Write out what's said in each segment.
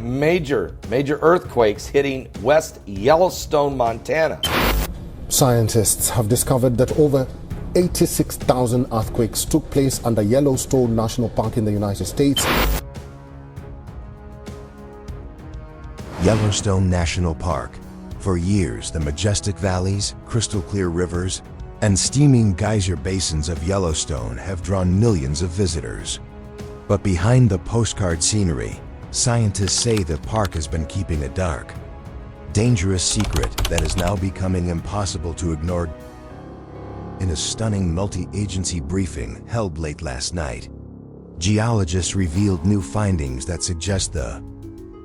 major earthquakes hitting West Yellowstone, Montana. Scientists have discovered that over 86,000 earthquakes took place under Yellowstone National Park in the United States. Yellowstone National Park. For years, the majestic valleys, crystal-clear rivers, and steaming geyser basins of Yellowstone have drawn millions of visitors. But behind the postcard scenery, scientists say the park has been keeping a dark, dangerous secret that is now becoming impossible to ignore. In a stunning multi-agency briefing held late last night, geologists revealed new findings that suggest the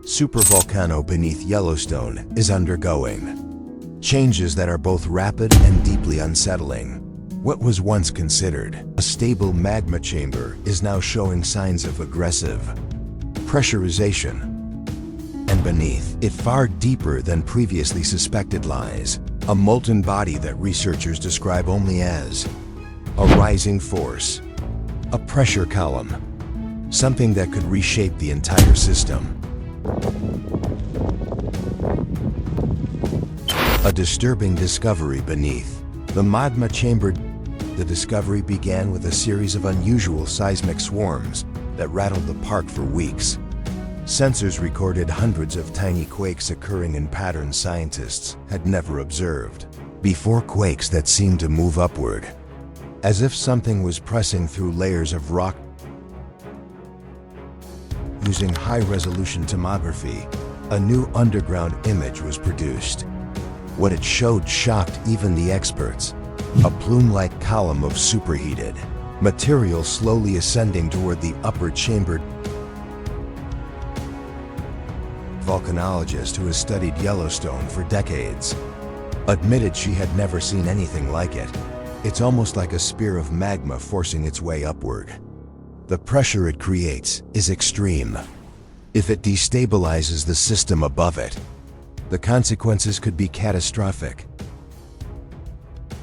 supervolcano beneath Yellowstone is undergoing changes that are both rapid and deeply unsettling. What was once considered a stable magma chamber is now showing signs of aggressive pressurization. And beneath it, far deeper than previously suspected, lies a molten body that researchers describe only as a rising force, a pressure column, something that could reshape the entire system. A disturbing discovery beneath the magma chamber. The discovery began with a series of unusual seismic swarms that rattled the park for weeks. Sensors recorded hundreds of tiny quakes occurring in patterns scientists had never observed before, quakes that seemed to move upward, as if something was pressing through layers of rock. Using high-resolution tomography, a new underground image was produced. What it showed shocked even the experts. A plume-like column of superheated material slowly ascending toward the upper chamber. Volcanologist who has studied Yellowstone for decades admitted she had never seen anything like it. It's almost like a spear of magma forcing its way upward. The pressure it creates is extreme. If it destabilizes the system above it, the consequences could be catastrophic.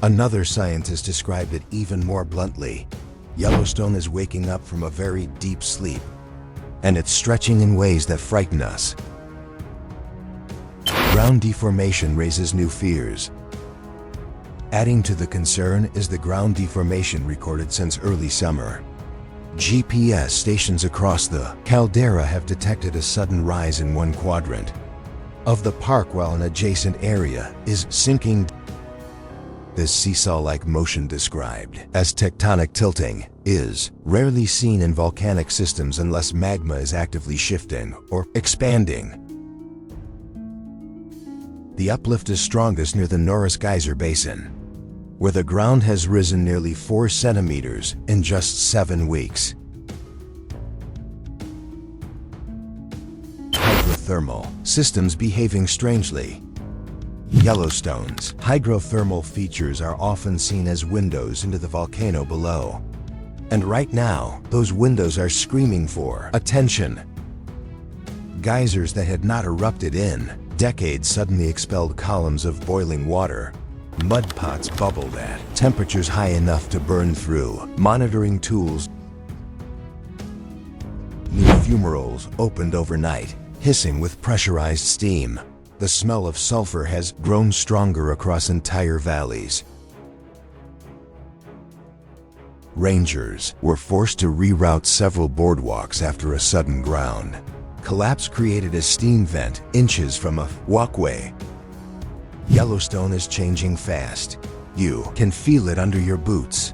Another scientist described it even more bluntly. Yellowstone is waking up from a very deep sleep, and it's stretching in ways that frighten us. Ground deformation raises new fears. Adding to the concern is the ground deformation recorded since early summer. GPS stations across the caldera have detected a sudden rise in one quadrant of the park while an adjacent area is sinking. This seesaw-like motion, described as tectonic tilting, is rarely seen in volcanic systems unless magma is actively shifting or expanding. The uplift is strongest near the Norris Geyser Basin, where the ground has risen nearly 4 centimeters in just 7 weeks. Hydrothermal systems behaving strangely. Yellowstone's hydrothermal features are often seen as windows into the volcano below. And right now, those windows are screaming for attention. Geysers that had not erupted in decades suddenly expelled columns of boiling water. Mud pots bubbled at temperatures high enough to burn through monitoring tools. New fumaroles opened overnight, hissing with pressurized steam. The smell of sulfur has grown stronger across entire valleys. Rangers were forced to reroute several boardwalks after a sudden ground collapse created a steam vent inches from a walkway. Yellowstone is changing fast. You can feel it under your boots.